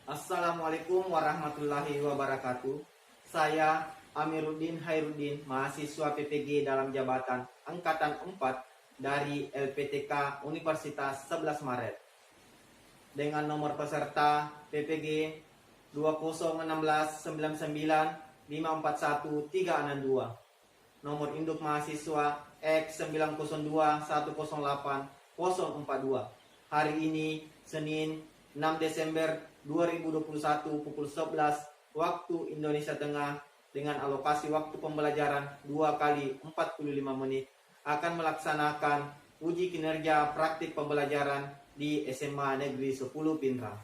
Assalamualaikum warahmatullahi wabarakatuh. Saya Amiruddin Hairuddin, mahasiswa PPG dalam jabatan Angkatan 4 dari LPTK Universitas 11 Maret. Dengan nomor peserta PPG 201699541 Nomor induk mahasiswa X9021080042. Hari ini Senin 6 Desember 2021 pukul 11 waktu Indonesia Tengah dengan alokasi waktu pembelajaran 2 kali 45 menit akan melaksanakan uji kinerja praktik pembelajaran di SMA Negeri 10 Pindrang.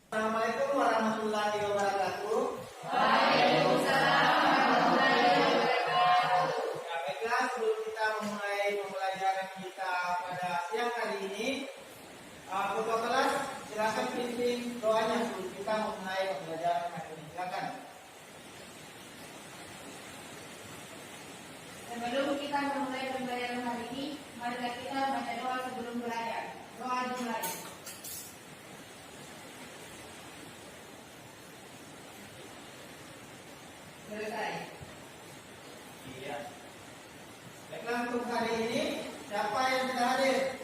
Assalamualaikum warahmatullahi wabarakatuh. Waalaikumsalam warahmatullahi wabarakatuh. Baiklah, sebelum kita memulai pembelajaran kita pada siang hari ini, ketua kelas silakan pimpin doanya sebelum kita memulai pembelajaran hari ini. Silakan. Sebelum kita memulai pembelajaran hari ini, mari kita baca doa sebelum belajar. Doa dimulai. Selesai. Iya. Baiklah, untuk hari ini siapa yang tidak hadir?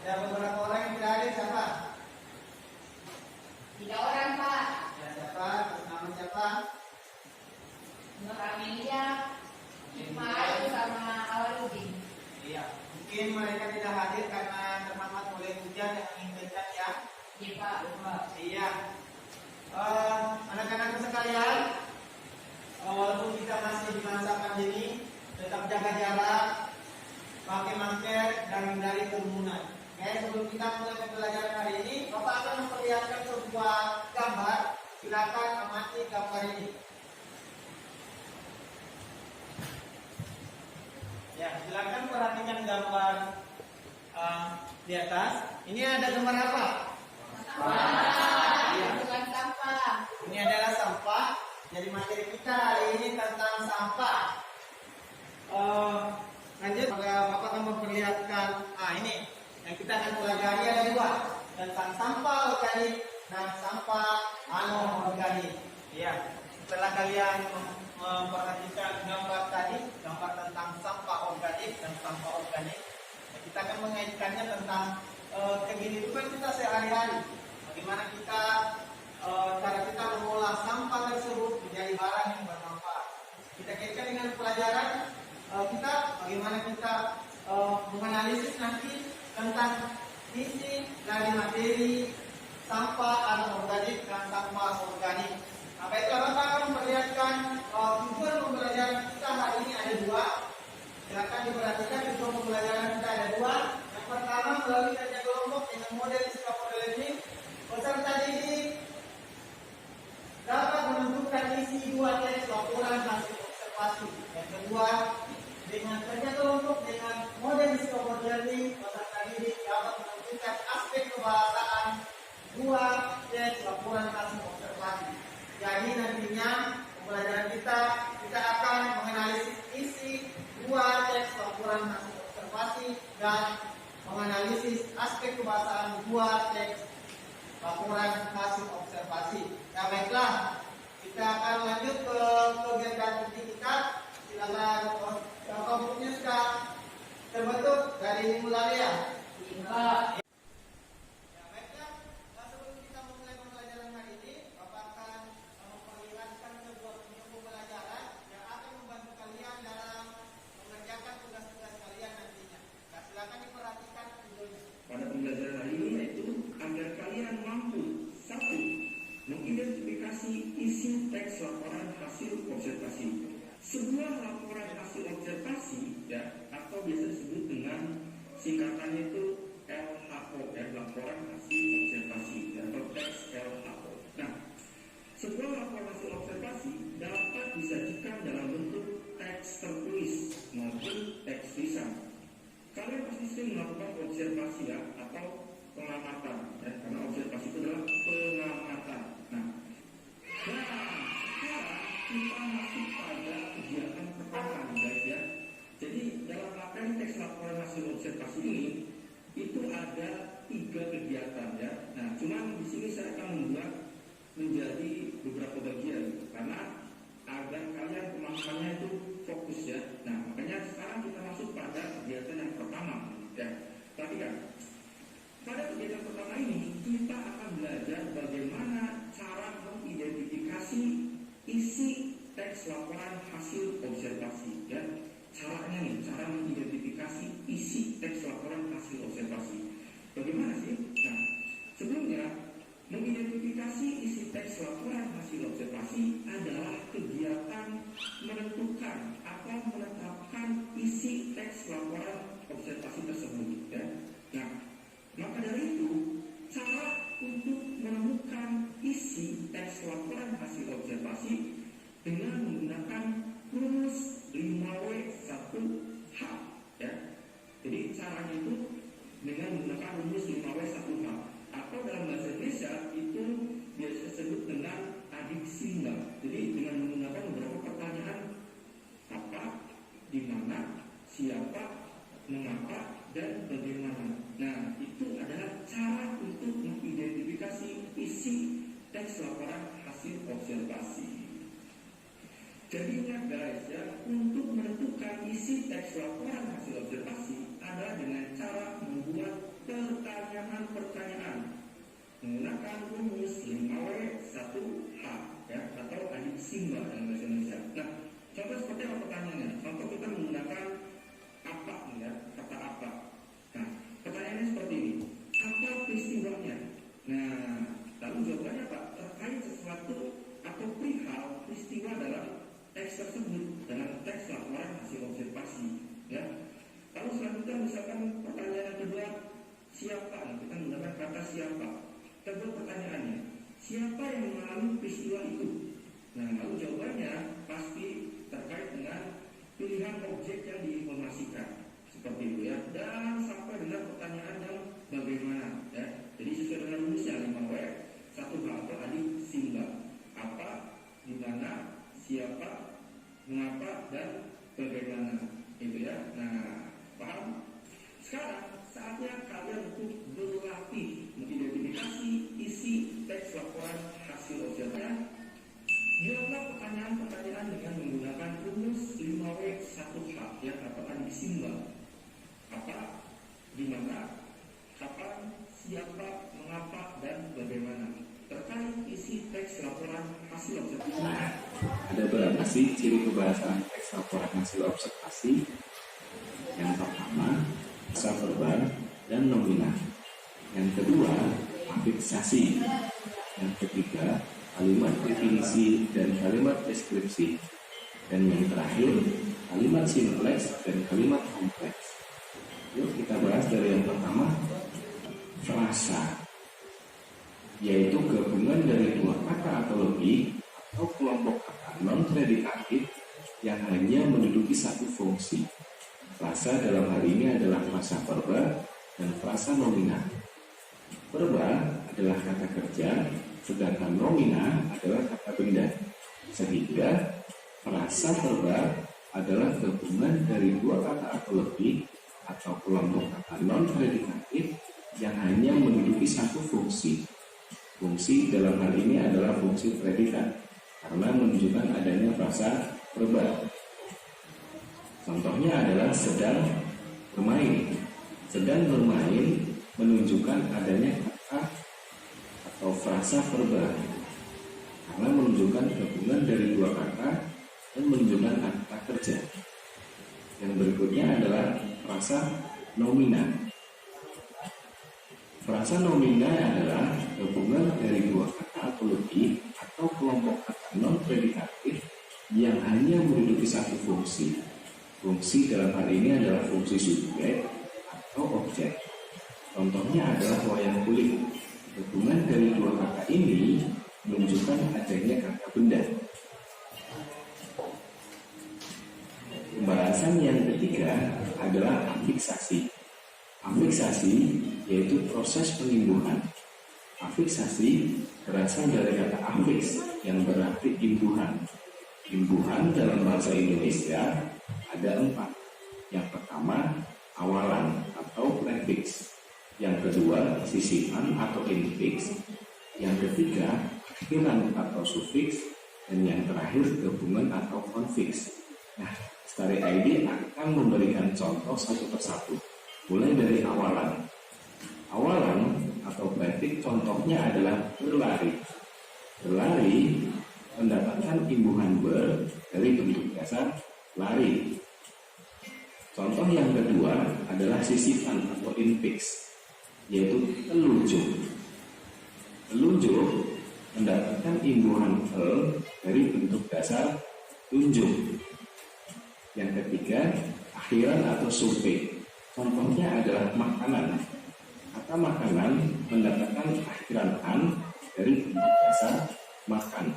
Ada beberapa orang yang tidak hadir, siapa? 3 orang, Pak. Ya, siapa? Nama siapa? Nur Amelia, Ismail sama Awaludin. Iya. Mungkin mereka tidak hadir karena terhambat oleh hujan yang angin kencang ya. Iya, Pak. Iya. Anak-anak sekalian, walaupun kita masih di masa pandemi, tetap jaga jarak, pakai masker, dan hindari kerumunan. Oke, sebelum kita mulai pembelajaran hari ini, Bapak akan memperlihatkan sebuah gambar. Silakan amati gambar ini. Ya, silakan perhatikan gambar di atas. Ini ada gambar apa? Iya. Bukan sampah. Ini adalah sampah. Jadi materi kita hari ini tentang sampah. Lanjut, Bapak akan memperlihatkan. Ini yang kita akan pelajari ada 2, tentang sampah organik dan sampah anorganik. Ya, setelah kalian memperhatikan gambar tadi, gambar tentang sampah organik dan sampah organik, kita akan mengaitkannya tentang kehidupan kita sehari-hari. Bagaimana kita cara kita mengolah sampah tersebut menjadi barang yang bermanfaat. Kita kaitkan dengan pelajaran kita, bagaimana kita menganalisis nanti tentang isi dari materi sampah anorganik dan sampah organik. Baiklah, Bapak akan memperlihatkan tujuan pembelajaran kita hari ini ada 2. Silakan diperhatikan tujuan pembelajaran kita ada 2. Yang pertama, melalui kerja kelompok dengan model scaffold learning, peserta didik dapat menentukan isi 2 teks laporan hasil observasi. Yang kedua, dengan kerja kelompok dengan model scaffold learning, peserta didik dapat menentukan aspek kebahasaan 2 teks laporan hasil observasi. Jadi nantinya pembelajaran kita akan menganalisis isi 2 teks laporan hasil observasi dan menganalisis aspek kebahasaan 2 teks laporan hasil observasi. Ya, baiklah, kita akan lanjut ke kegiatan inti kita. Silakan, komputernya sudah terbentuk dari mulai ya. Iya. Ya, baiklah, sebelum kita memulai pembelajaran hari ini, Bapak akan memperlihatkan sebuah video pembelajaran yang akan membantu kalian dalam mengerjakan tugas-tugas kalian nantinya. Nah, silakan diperhatikan videonya. Pada pembelajaran hari ini yaitu agar kalian mampu atau pengamatan, ya, karena observasi itu adalah pengamatan. Nah, sekarang kita masuk pada kegiatan pertama nih guys ya. Jadi dalam materi teks laporan hasil observasi ini itu ada 3 kegiatan ya. Nah, cuman di sini saya akan membuat menjadi beberapa bagian karena agar kalian pemahamannya itu fokus ya. Nah, makanya sekarang kita masuk pada kegiatan yang pertama ya. Perhatikan, pada kegiatan pertama ini kita akan belajar bagaimana cara mengidentifikasi isi teks laporan hasil observasi ya. Caranya nih, cara mengidentifikasi isi teks laporan hasil observasi. Bagaimana sih? Nah, sebelumnya mengidentifikasi isi teks laporan hasil observasi adalah kegiatan menentukan atau menetapkan isi teks laporan observasi tersebut ya. Nah, maka dari itu cara untuk menemukan isi teks laporan hasil observasi dengan menggunakan rumus 5W1H ya. Jadi caranya itu dengan menggunakan rumus 5W1H atau dalam bahasa Indonesia itu biasa disebut dengan adiksi simbol. Jadi dengan menggunakan beberapa pertanyaan apa, di mana, siapa, mengapa, dan bagaimana. Nah, itu adalah cara untuk mengidentifikasi isi teks laporan hasil observasi. Jadi ingat guys ya, untuk menentukan isi teks laporan hasil observasi adalah dengan cara membuat pertanyaan-pertanyaan menggunakan rumus 5W1H ya, atau adiksi simbol dalam bahasa Indonesia. Nah, contoh seperti apa pertanyaannya? Contoh kita menggunakan apa ya, kata apa. Nah, pertanyaannya seperti ini. Apa peristiwanya? Nah, lalu jawabannya Pak, terkait sesuatu atau perihal peristiwa dalam teks tersebut, dalam teks laporan hasil observasi ya. Lalu selanjutnya misalkan pertanyaan yang kedua, siapa? Nah, kita menggunakan kata siapa. Kedua pertanyaannya, siapa yang mengalami peristiwa itu? Nah, lalu jawabannya pasti terkait dengan pilihan objek yang diinformasikan seperti itu ya. Dan sampai dengan pertanyaan yang bagaimana ya. Jadi sesuai dengan rumusnya 5W1H atau adiksi simbol. Apa, di mana, siapa, mengapa, dan bagaimana itu ya. Nah, paham? Sekarang saatnya kalian untuk berlatih mengidentifikasi isi teks laporan hasil observasi. Jawablah pertanyaan-pertanyaan dengan menggunakan rumus 5W1H ya, atau adiksi simbol. Apa, di mana, kapan, siapa, mengapa, dan bagaimana terkait isi teks laporan hasil observasi. Nah, ada berapa sih ciri kebahasan teks laporan hasil observasi? Yang pertama, frasa verbal dan nominal. Yang kedua, afiksasi. Yang ketiga, kalimat definisi dan kalimat deskripsi. Dan yang terakhir, kalimat simpleks dan kalimat kompleks. Yuk kita bahas dari yang pertama, frasa, yaitu gabungan dari dua kata atau lebih atau kelompok kata non-predikatif yang hanya menduduki satu fungsi. Frasa dalam hal ini adalah frasa verbal dan frasa nominal. Verbal adalah kata kerja, sedangkan nominal adalah kata benda. Sehingga frasa verbal adalah gabungan dari dua kata atau lebih atau kelompok kata non-predikatif yang hanya menduduki satu fungsi. Fungsi dalam hal ini adalah fungsi predikat karena menunjukkan adanya frasa verbal. Contohnya adalah sedang bermain. Sedang bermain menunjukkan adanya kata atau frasa verbal karena menunjukkan gabungan dari dua kata dan menunjukkan kata kerja. Yang berikutnya adalah frasa nominal. Frasa nominal adalah gabungan dari dua kata atau lebih atau kelompok kata non-predikatif yang hanya menduduki satu fungsi. Fungsi dalam hal ini adalah fungsi subjek atau objek. Contohnya adalah wayang kulit. Gabungan dari dua kata ini menunjukkan adanya kata benda. Pembahasan yang ketiga adalah afiksasi. Afiksasi yaitu proses penimbuhan. Afiksasi berasal dari kata afiks yang berarti imbuhan. Imbuhan dalam bahasa Indonesia ada 4. Yang pertama, awalan atau prefiks. Yang kedua, sisipan atau infiks. Yang ketiga, akhiran atau sufiks. Dan yang terakhir, gabungan atau konfiks. Nah, Study ID akan memberikan contoh satu persatu. Mulai dari awalan. Awalan atau prefiks contohnya adalah berlari. Berlari mendapatkan imbuhan ber dari bentuk dasar lari. Contoh yang kedua adalah sisipan atau infiks, yaitu telunjuk. Telunjuk mendapatkan imbuhan el dari bentuk dasar tunjuk. Yang ketiga, akhiran atau sufiks. Contohnya adalah makanan. Kata makanan mendapatkan akhiran an dari bentuk dasar makan.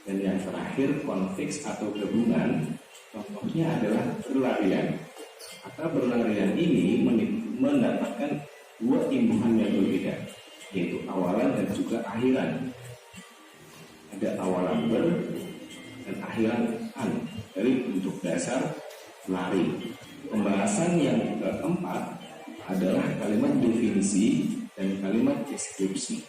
Dan yang terakhir, konfiks atau gabungan. Contohnya adalah berlarian. Kata berlarian ini mendapatkan 2 imbuhan yang berbeda, yaitu awalan dan juga akhiran. Ada awalan ber dan akhiran an dari bentuk dasar lari. Pembahasan yang keempat adalah kalimat definisi dan kalimat deskripsi.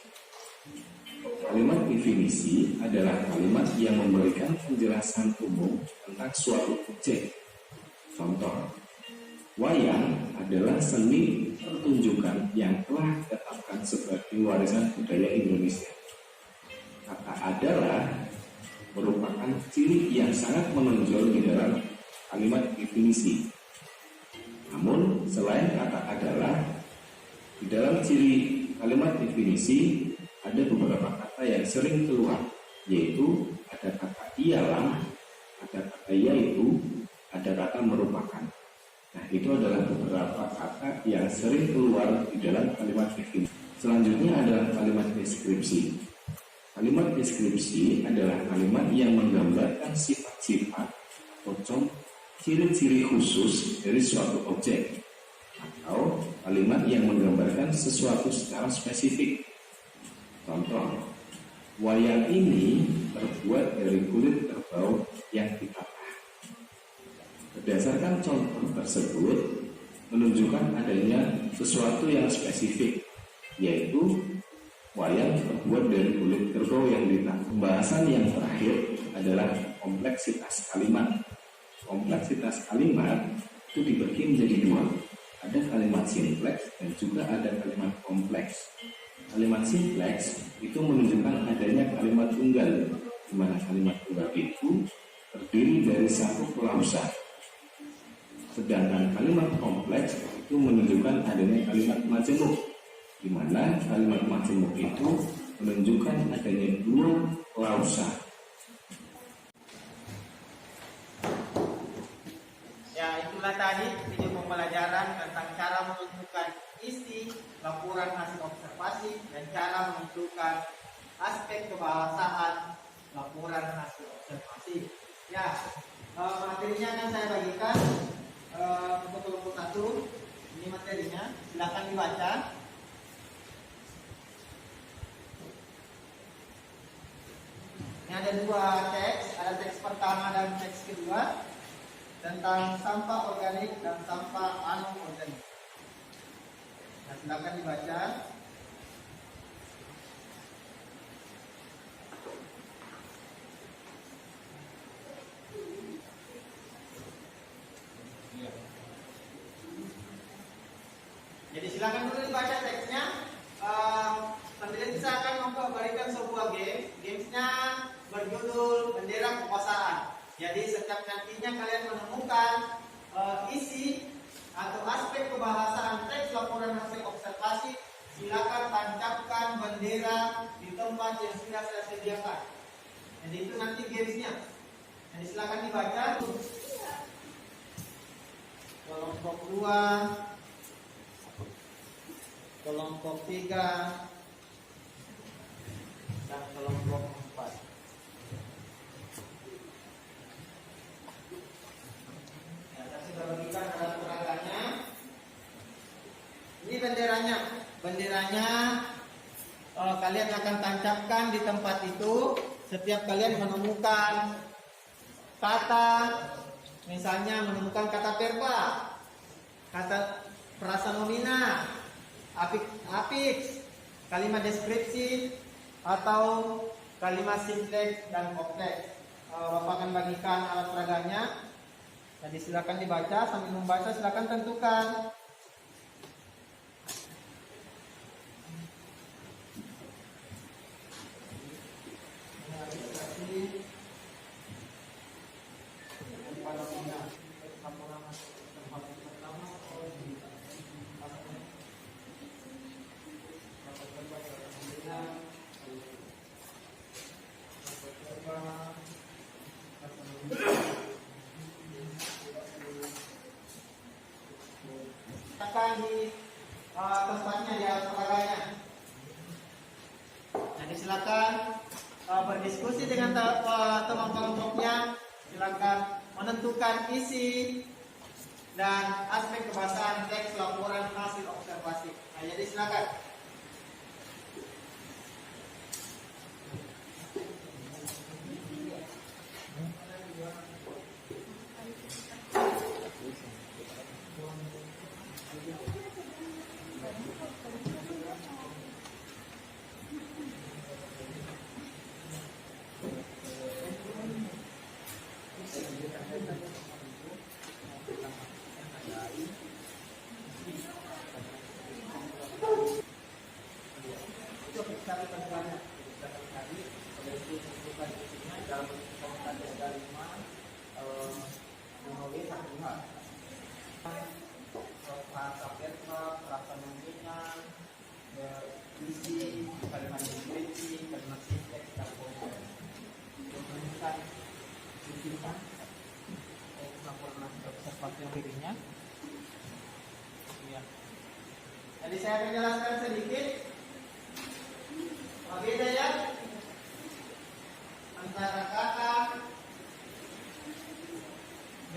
Kalimat definisi adalah kalimat yang memberikan penjelasan umum tentang suatu objek. Contoh, wayang adalah seni pertunjukan yang telah ditetapkan sebagai warisan budaya Indonesia. Kata adalah merupakan ciri yang sangat menonjol di dalam kalimat definisi. Namun, selain kata adalah, di dalam ciri kalimat definisi ada beberapa kata yang sering keluar, yaitu ada kata ialah, ada kata yaitu, ada kata merupakan. Nah, itu adalah beberapa kata yang sering keluar di dalam kalimat definisi. Selanjutnya adalah kalimat deskripsi. Kalimat deskripsi adalah kalimat yang menggambarkan sifat-sifat atau ciri-ciri khusus dari suatu objek, atau kalimat yang menggambarkan sesuatu secara spesifik. Contoh, wayang ini terbuat dari kulit kerbau yang ditata. Berdasarkan contoh tersebut menunjukkan adanya sesuatu yang spesifik, yaitu wayang terbuat dari kulit kerbau yang ditata. Pembahasan yang terakhir adalah kompleksitas kalimat. Kompleksitas kalimat itu dibagi menjadi 2. Ada kalimat simpleks dan juga ada kalimat kompleks. Kalimat simpleks itu menunjukkan adanya kalimat tunggal, di mana kalimat tunggal itu terdiri dari satu klausa. Sedangkan kalimat kompleks itu menunjukkan adanya kalimat majemuk, di mana kalimat majemuk itu menunjukkan adanya 2 klausa. Ya, itulah tadi video pembelajaran tentang cara menentukan isi laporan hasil observasi dan cara menentukan aspek kebahasaan laporan hasil observasi. Ya, materinya akan saya bagikan untuk kelompok 1. Ini materinya, silakan dibaca. Ini ada 2 teks, ada teks pertama dan teks kedua tentang sampah organik dan sampah anorganik. Nah, silakan dibaca. Jadi silakan dulu dibaca teksnya. Peneliti akan memberikan sebuah game. Gamesnya berjudul Bendera Kekuasaan. Jadi setiap nantinya kalian menemukan isi atau aspek kebahasaan teks laporan hasil observasi, silakan tancapkan bendera di tempat yang sudah saya sediakan. Jadi itu nanti gamesnya. Jadi silakan dibaca. Kelompok 2, kelompok 3, dan kelompok 4. Saya bagikan alat peraganya. Ini bendera benderanya. Benderanya kalian akan tancapkan di tempat itu setiap kalian menemukan kata, misalnya menemukan kata verba, kata frasa nomina, afiks, kalimat deskripsi, atau kalimat simpleks dan kompleks. Bapak akan bagikan alat peraganya. Jadi silakan dibaca, sambil membaca silakan tentukan. Akan di tempatnya di alat peraganya. Jadi silakan berdiskusi dengan teman kelompoknya. Silakan menentukan isi dan aspek kebahasaan teks laporan hasil observasi. Nah, jadi silakan. Jadi saya akan jelaskan sedikit beda ya antara kata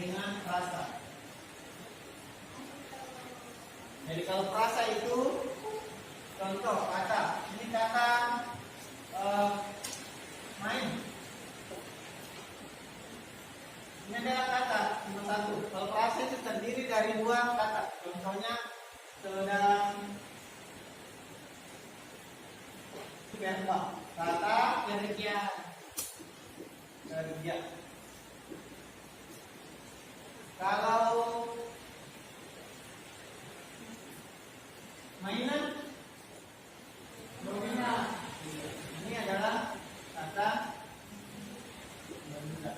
dengan frasa. Jadi kalau frasa itu contoh kata, ini kata main. Ini adalah kata cuma satu. Kalau frasa itu terdiri dari dua kata. Contohnya sedang, verba, kata kerja. Kalau mainan, nomina. Ini adalah kata benda.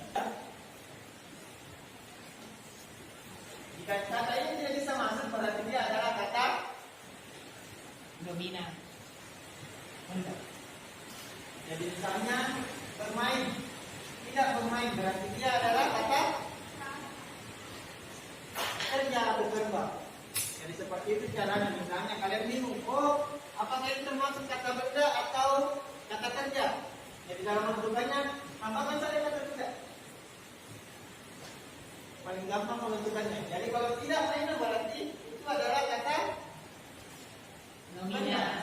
Jika kata ini tidak bisa masuk, berarti dia adalah kata nomina. Benda. Jadi misalnya bermain, tidak bermain, berarti dia adalah kata kerja atau verba. Jadi seperti itu caranya. Misalnya kalian bingung, oh apakah itu termasuk kata benda atau kata kerja? Jadi dalam menentukannya, tambahkan saja kata kerja. Paling gampang menentukannya. Jadi kalau tidak mainan berarti itu adalah kata nomina.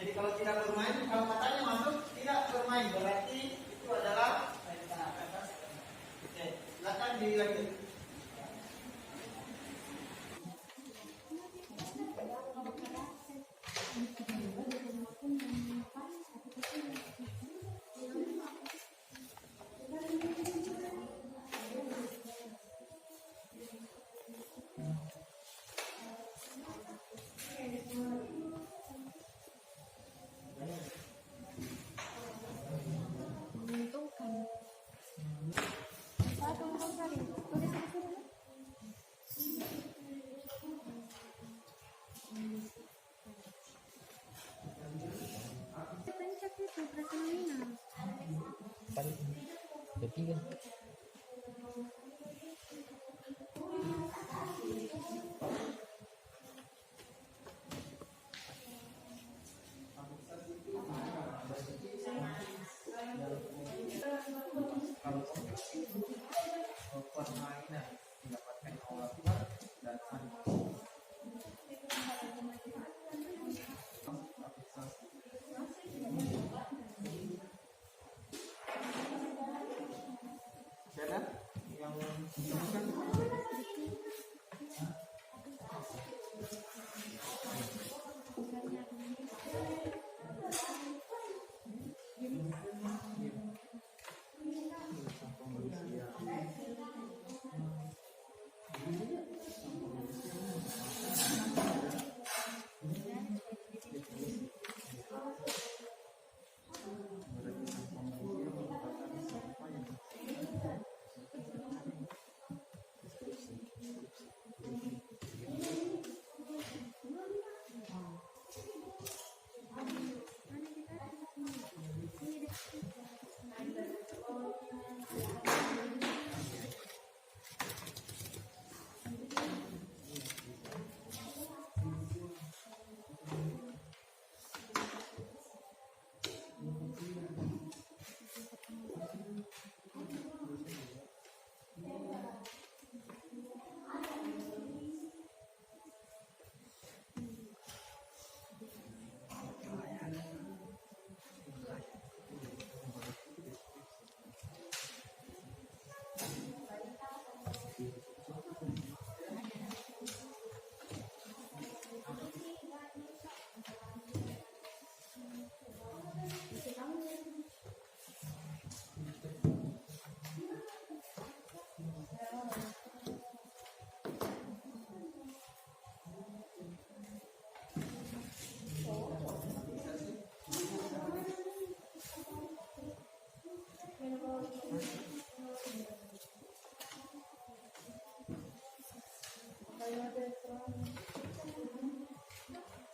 Jadi kalau tidak bermain, kalau katanya masuk tidak bermain berarti itu adalah kata. Oke, silakan dilanjut. Ketiga. Permainan mendapatkan Allah dan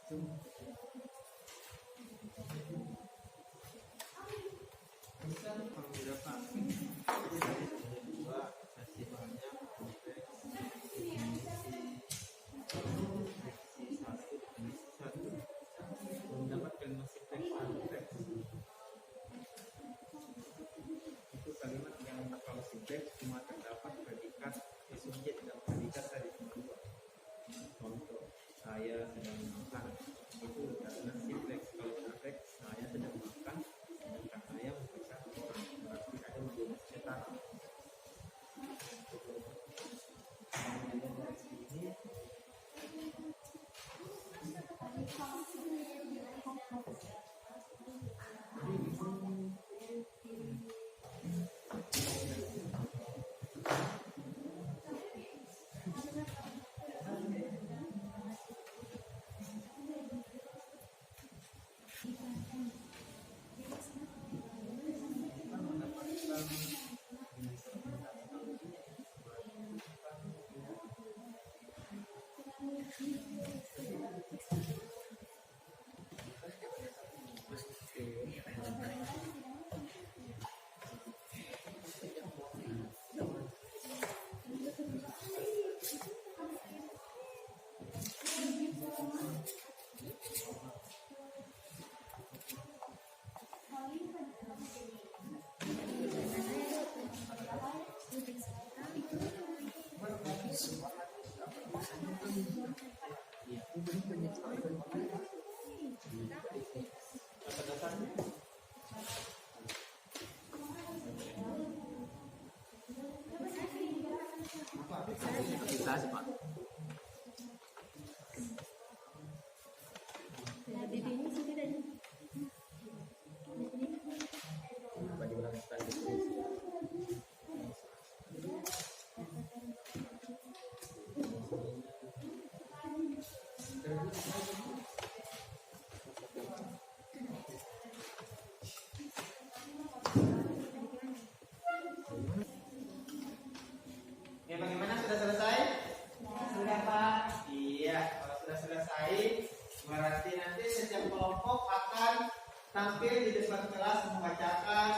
Bisa kalau udah pakai. Jadi dari sini dua kasih banyak kompleks. Satu mendapatkan masih teks itu kalimat yang kalau subjek cuma terdapat predikat subjek dan predikat tadi cuma dua. Contoh saya sedang makan itu karena simplex. Kalau simplex saya sedang makan sedangkan saya membaca Quran, berarti ada dua cetak. Kemudian dari sini apa dasarnya? Aplikasi Pak. Ya, bagaimana, sudah selesai? Sudah Pak. Iya, kalau sudah selesai berarti nanti setiap kelompok akan tampil di depan kelas membacakan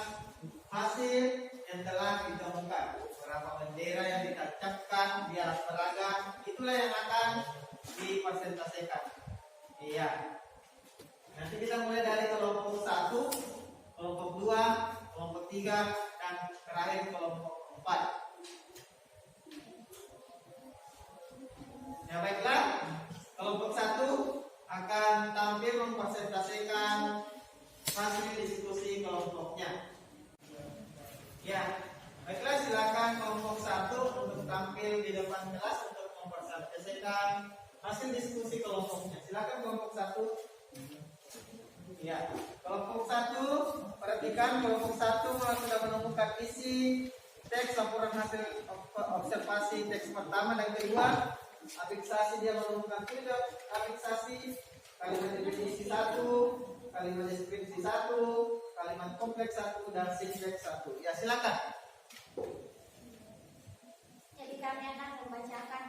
hasil yang telah ditemukan. Berapa bendera yang ditancapkan di alas peraga, itulah yang akan dipresentasikan. Iya. Nanti kita mulai dari kelompok 1, kelompok 2, kelompok 3, dan terakhir kelompok 4. Ya baiklah, kelompok 1 akan tampil mempresentasikan hasil diskusi kelompoknya. Ya, baiklah, silakan kelompok 1 untuk tampil di depan kelas untuk mempresentasikan hasil diskusi kelompoknya. Silakan kelompok 1. Ya, kelompok 1, perhatikan kelompok 1 sudah menemukan isi teks laporan hasil observasi teks pertama dan kedua. Afiksasi dia menemukan tidak afiksasi, kalimat definisi 1, kalimat deskripsi 1, kalimat kompleks 1, dan simpleks 1. Ya, silakan. Jadi kami akan membacakan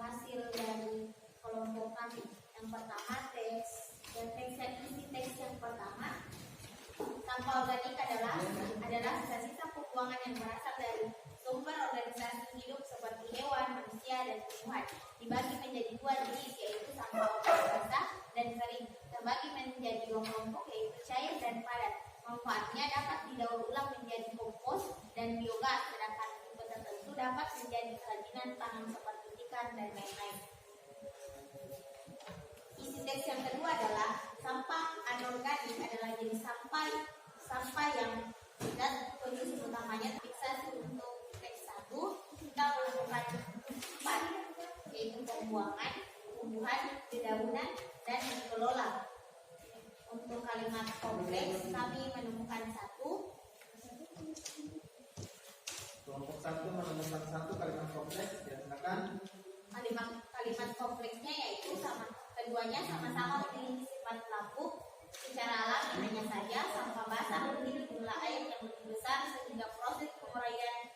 hasil dari kelompok kami. Yang pertama isi teks yang pertama. Sampah organik adalah sisa-sisa pembuangan yang berasal dari sumber organisasi hidup seperti hewan, manusia, dan tumbuhan. Dibagi menjadi dua jenis, yaitu sampah organik basah dan kering. Terbagi menjadi dua kelompok, yaitu cair dan padat. Manfaatnya dapat didaur ulang menjadi kompos dan biogas, sedangkan tipe tertentu dapat menjadi kerajinan tangan seperti ikan dan lain-lain. Isi teks yang kedua adalah sampah anorganik adalah jenis sampah yang dan kondisi utamanya. Fiksasi untuk teks 1 kita melakukan 4, yaitu pembuangan, tumbuhan, dedaunan, dan dikelola. Untuk kalimat kompleks kami menemukan 1. Kelompok 1 menemukan 1 kalimat kompleks. Ya, silakan. Kalimat kompleksnya yaitu keduanya sama-sama memiliki sifat pelaku. Secara alami hanya saja sampah basah memiliki jumlah air yang lebih besar sehingga proses penguraian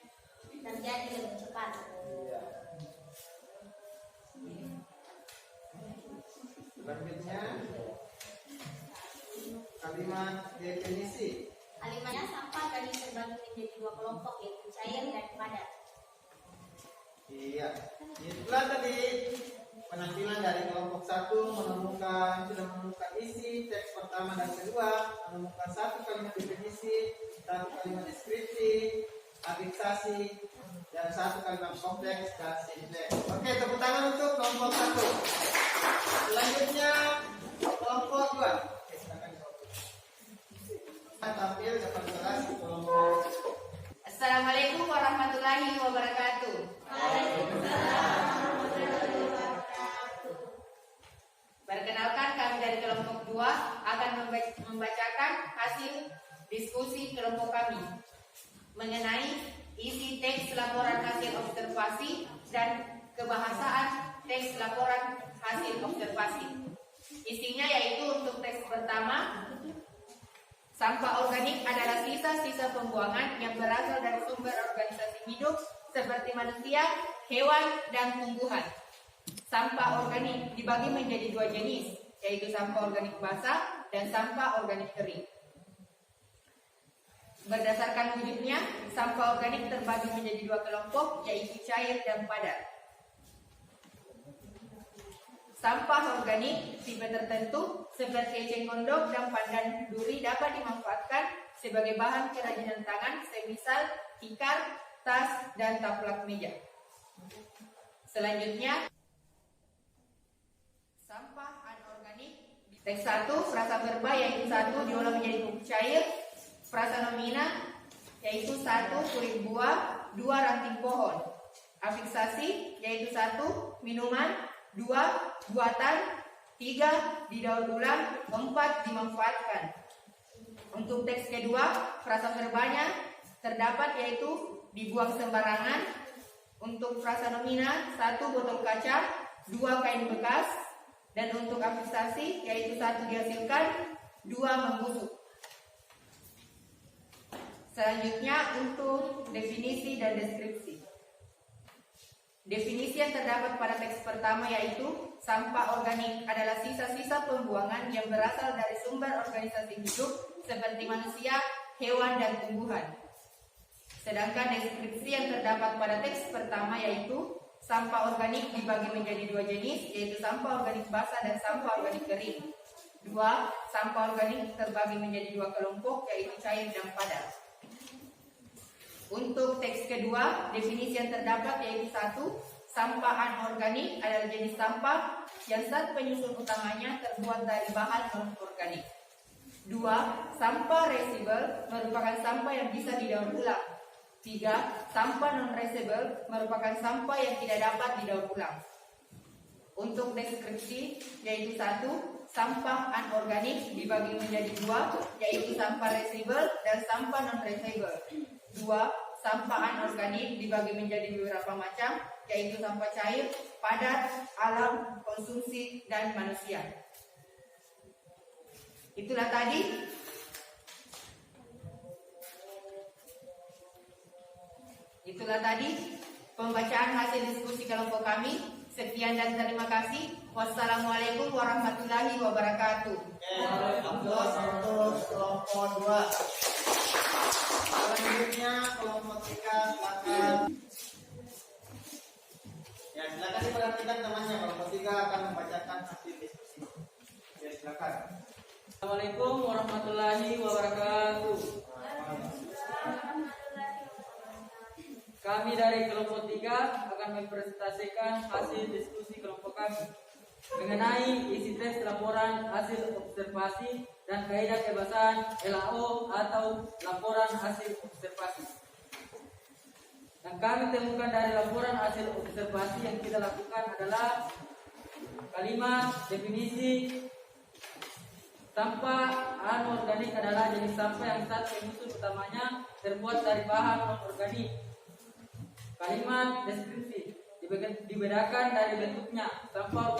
terjadi lebih cepat. Selanjutnya kalimat definisi. Kalimatnya sampah organik terbagi menjadi dua kelompok, yaitu cair dan padat. Iya, itulah tadi penampilan dari kelompok 1 sudah menemukan isi teks pertama dan kedua, menemukan satu kalimat definisi, satu kalimat deskripsi, afiksasi, dan satu kalimat kompleks dan simpleks. Oke, tepuk tangan untuk kelompok 1. Selanjutnya kelompok 2. Oke, silakan kelompok. Tampil dapat kelas kelompok. Assalamualaikum warahmatullahi wabarakatuh. Perkenalkan, kami dari kelompok 2 akan membacakan hasil diskusi kelompok kami mengenai isi teks laporan hasil observasi dan kebahasaan teks laporan hasil observasi. Isinya yaitu untuk teks pertama, sampah organik adalah sisa-sisa pembuangan yang berasal dari sumber organisasi hidup seperti manusia, hewan, dan tumbuhan. Sampah organik dibagi menjadi dua jenis, yaitu sampah organik basah dan sampah organik kering. Berdasarkan wujudnya, sampah organik terbagi menjadi dua kelompok, yaitu cair dan padat. Sampah organik tipe tertentu seperti eceng gondok dan pandan duri dapat dimanfaatkan sebagai bahan kerajinan tangan, semisal tikar, tas, dan taplak meja. Selanjutnya, sampah anorganik. Teks 1, frasa verba yaitu 1 diolah menjadi bubuk cair. Frasa nomina yaitu 1 kulit buah, 2 ranting pohon. Afiksasi yaitu 1 minuman, 2 buatan, 3 didaur ulang, 4 dimanfaatkan. Untuk teks kedua, frasa verbanya terdapat yaitu dibuang sembarangan. Untuk frasa nomina 1 botol kaca, 2 kain bekas. Dan untuk afiksasi yaitu 1 dihasilkan, 2 membusuk. Selanjutnya untuk definisi dan deskripsi. Definisi yang terdapat pada teks pertama yaitu sampah organik adalah sisa-sisa pembuangan yang berasal dari sumber organisasi hidup seperti manusia, hewan, dan tumbuhan. Sedangkan deskripsi yang terdapat pada teks pertama yaitu sampah organik dibagi menjadi dua jenis, yaitu sampah organik basah dan sampah organik kering. 2. Sampah organik terbagi menjadi dua kelompok, yaitu cair dan padat. Untuk teks kedua, definisi yang terdapat yaitu 1. Sampah anorganik adalah jenis sampah yang zat penyusun utamanya terbuat dari bahan non-organik. 2. Sampah residual merupakan sampah yang bisa didaur ulang. 3. Sampah non-reusable merupakan sampah yang tidak dapat didaur ulang. Untuk deskripsi yaitu 1. Sampah anorganik dibagi menjadi 2, yaitu sampah residual dan sampah non-reusable. 2. Sampah anorganik dibagi menjadi beberapa macam, yaitu sampah cair, padat, alam, konsumsi, dan manusia. Itulah tadi pembacaan hasil diskusi kelompok kami. Sekian dan terima kasih. Wassalamualaikum warahmatullahi wabarakatuh. Aplaus untuk kelompok 2. Selanjutnya kelompok 3, silakan. Ya, silakan diperhatikan temannya. Kelompok 3 akan membacakan hasil diskusi. Ya, silakan. Assalamualaikum warahmatullahi wabarakatuh. Kami dari kelompok 3 akan mempresentasikan hasil diskusi kelompok kami mengenai isi teks laporan hasil observasi dan kaidah kebasan LAO atau laporan hasil observasi. Yang kami temukan dari laporan hasil observasi yang kita lakukan adalah kalimat definisi. Sampah anorganik adalah jenis sampah yang zat penyusun utamanya terbuat dari bahan non-organik. Kalimat deskripsi dibedakan dari bentuknya. Sampah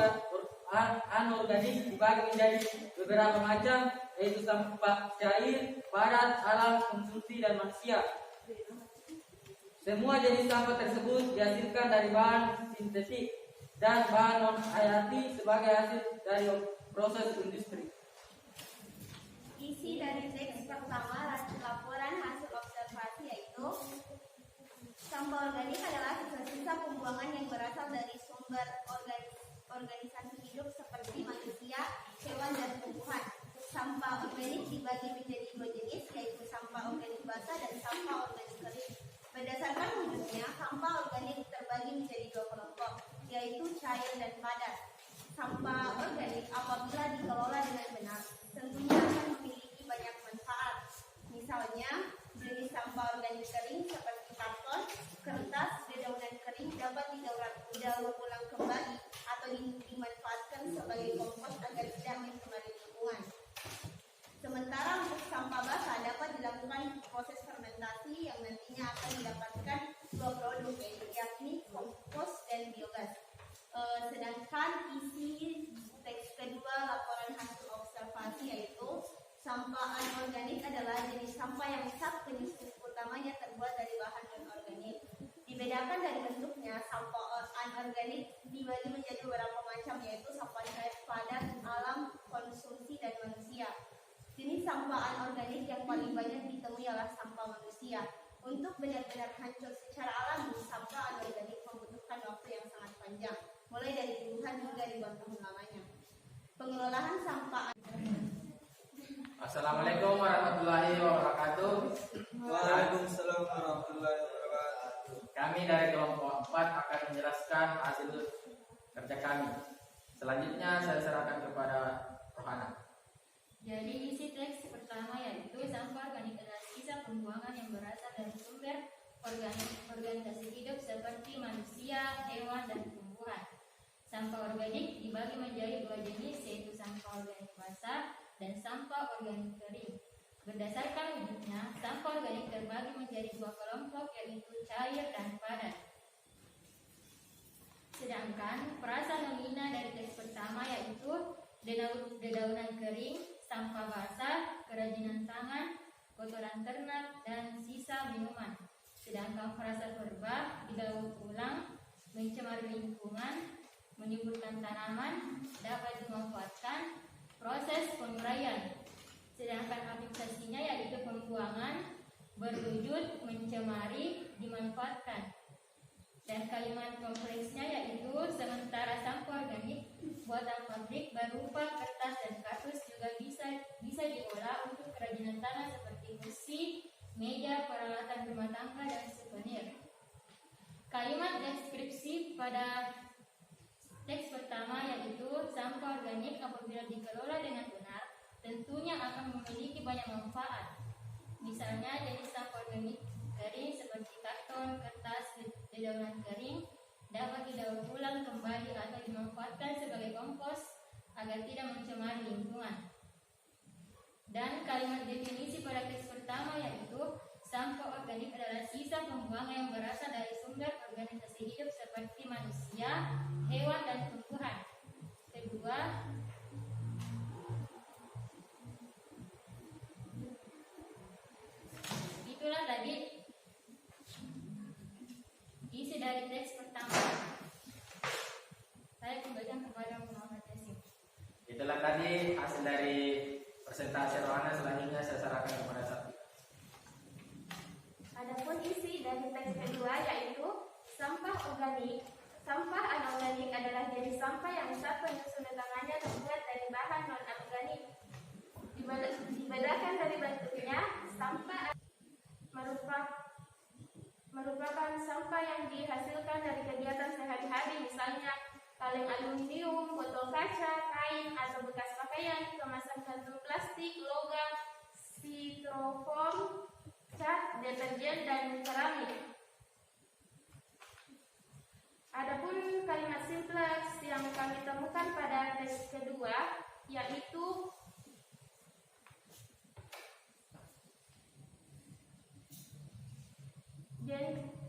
anorganik dibagi menjadi beberapa macam, yaitu sampah cair, padat, alam, konsumsi, dan manusia. Semua jenis sampah tersebut dihasilkan dari bahan sintetik dan bahan non-hayati sebagai hasil dari proses industri. Isi dibagi menjadi dua jenis, yaitu sampah organik basah dan sampah organik kering. Berdasarkan wujudnya, sampah organik terbagi menjadi dua kelompok, yaitu cair dan padat. Sampah organik apabila dikelola dengan benar, tentunya akan memiliki banyak manfaat. Misalnya, jenis sampah organik kering seperti karton, kertas, dedaunan kering dapat didaur ulang kembali atau dimanfaatkan sebagai kompos agar tidak mencemari lingkungan. Sementara untuk sampah basah dapat dilakukan proses fermentasi yang nantinya akan mendapatkan dua produk, yakni kompos dan biogas. Sedangkan isi teks kedua laporan hasil observasi yaitu sampah anorganik adalah jenis sampah yang zat penyusun utamanya terbuat dari bahan non-organik. Dibedakan dari bentuknya, sampah anorganik dibagi menjadi beberapa macam, yaitu sampah cair, padat, alam, konsumsi, dan manusia. Jenis sampah anorganik yang paling banyak ditemui adalah sampah manusia. Untuk benar-benar hancur secara alami, sampah anorganik membutuhkan waktu yang sangat panjang, mulai dari puluhan hingga ribuan tahun lamanya. Pengelolaan sampah Assalamualaikum warahmatullahi wabarakatuh. Waalaikumsalam warahmatullahi wabarakatuh. Kami dari kelompok 4 akan menjelaskan hasil kerja kami. Selanjutnya saya serahkan kepada Rohana. Jadi isi teks pertama yaitu sampah organik adalah sisa pembuangan yang berasal dari sumber organisasi hidup seperti manusia, hewan, dan tumbuhan. Sampah organik dibagi menjadi dua jenis, yaitu sampah organik basah dan sampah organik kering. Berdasarkan wujudnya, sampah organik terbagi menjadi dua kelompok, yaitu cair dan padat. Sedangkan frasa nomina dari teks pertama yaitu dedaunan kering, sampah basah, kerajinan tangan, kotoran ternak, dan sisa minuman. Sedangkan frasa verba didaur ulang, mencemari lingkungan, menimbulkan tanaman, dapat dimanfaatkan, proses penguraian. Sedangkan aplikasinya yaitu pembuangan, berwujud, mencemari, dimanfaatkan. Dan kalimat kompleksnya yaitu sementara sampah organik buatan pabrik berupa kertas dan kardus juga bisa diolah untuk kerajinan tanah seperti besi, meja, peralatan rumah tangga, dan souvenir. Kalimat deskripsi pada teks pertama yaitu sampah organik apabila dikelola dengan benar tentunya akan memiliki banyak manfaat. Misalnya jenis sampah organik kering seperti karton, kertas, dedaunan kering dapat didaur ulang kembali atau dimanfaatkan sebagai kompos agar tidak mencemari lingkungan. Dan kalimat definisi pada teks pertama yaitu sampah organik adalah sisa pembuangan yang berasal dari sumber organisasi hidup seperti manusia, hewan, dan tumbuhan. Kedua, itulah tadi isi dari teks pertama. Saya kembalikan kepada Muhammad Yasin. Itulah tadi hasil dari presentasi Rohana. Selanjutnya saya serahkan kepada Sakti. Adapun isi dari teks kedua yaitu sampah organik. Sampah anorganik adalah jenis sampah yang zat penyusun utamanya terbuat dari bahan non-organik. Dibedakan dari bentuknya, sampah merupakan sampah yang dihasilkan dari kegiatan sehari-hari, misalnya kaleng aluminium, botol kaca, kain atau bekas pakaian, kemasan kantung plastik, logam, styrofoam, cat, deterjen, dan keramik. Adapun kalimat simpleks yang kami temukan pada teks kedua yaitu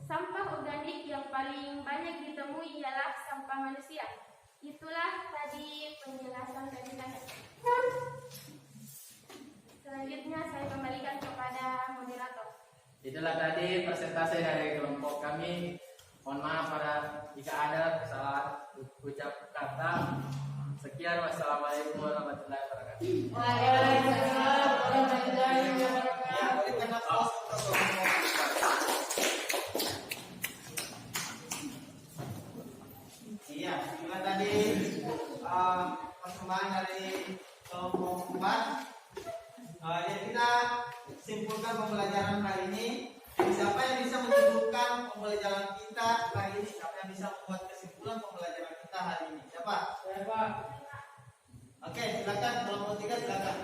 sampah organik yang paling banyak ditemui ialah sampah manusia. Itulah tadi penjelasan dari saya. Selanjutnya saya kembalikan kepada moderator. Itulah tadi presentasi dari kelompok kami. Mohon maaf jika ada kesalahan ucap kata. Sekian, wassalamualaikum warahmatullahi wabarakatuh. Waalaikumsalam warahmatullahi wabarakatuh. Ya, boleh kena pause untuk iya, itulah tadi persembahan dari kelompok 4. Jadi kita simpulkan pembelajaran hari ini. Siapa yang bisa menunjukkan pembelajaran kita hari ini? Siapa yang bisa membuat kesimpulan pembelajaran kita hari ini? Siapa? Saya Pak. Oke, silakan kelompok 3 silakan.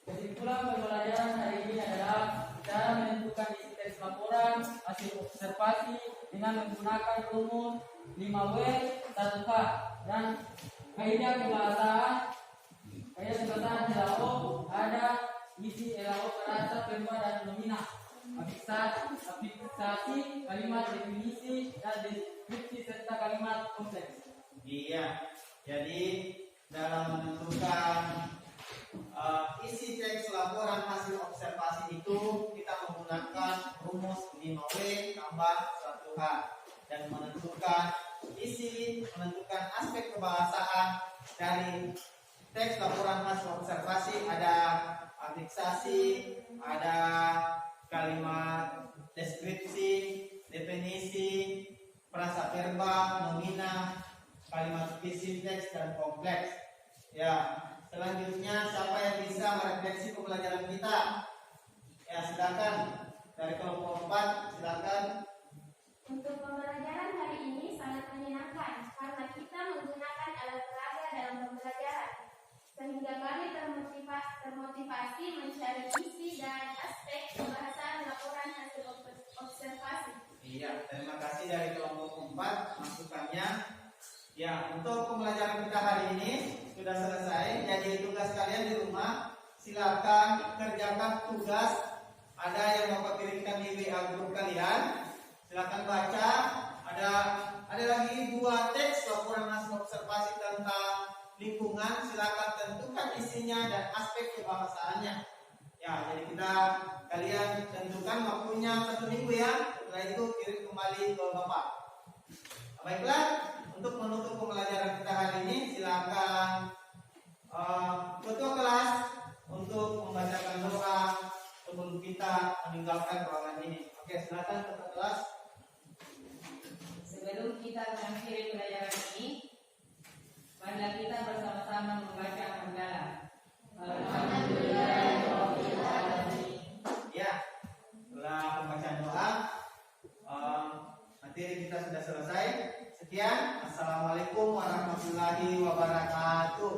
Kesimpulan pembelajaran hari ini adalah cara menentukan isi teks laporan hasil observasi dengan menggunakan rumus 5W 1H dan kaidah kebahasaan. Kaidah kebahasaan LAO ada isi LAO perasa verba dan nomina, afiksasi kalimat, definisi dan deskripsi serta kalimat kompleks. Iya. Jadi dalam menentukan isi teks laporan hasil observasi itu kita menggunakan rumus 5W tambah 1H dan menentukan aspek kebahasaan dari teks laporan hasil observasi. Ada afiksasi, ada kalimat deskripsi, definisi, frasa verba, nomina, kalimat visi teks dan kompleks. Ya, selanjutnya siapa yang bisa merefleksi pembelajaran kita? Ya, silakan dari kelompok 4, silakan. Untuk pembelajaran hari ini sangat menyenangkan karena kita menggunakan alat peraga dalam pembelajaran, sehingga kami termotivasi mencari isi dan aspek pembahasan laporan hasil observasi. Iya, terima kasih dari kelompok 4 masukannya. Ya, untuk pembelajaran kita hari ini sudah selesai. Jadi tugas kalian di rumah silakan kerjakan tugas. Ada yang mau kirimkan di WA grup kalian. Silakan baca. Ada lagi 2 teks laporan hasil observasi tentang lingkungan. Silakan tentukan isinya dan aspek kebahasaannya. Ya, jadi kalian tentukan waktunya 1 minggu ya. Setelah itu kirim kembali ke Bapak. Baiklah, untuk menutup pembelajaran kita hari ini silakan ketua kelas untuk membacakan doa sebelum kita meninggalkan ruangan ini. Oke, silakan ketua kelas. Sebelum kita mengakhiri pelajaran ini, marilah kita bersama-sama membaca hamdalah. Ya, setelah pembacaan doa, materi kita sudah selesai. Sekian, assalamualaikum warahmatullahi wabarakatuh.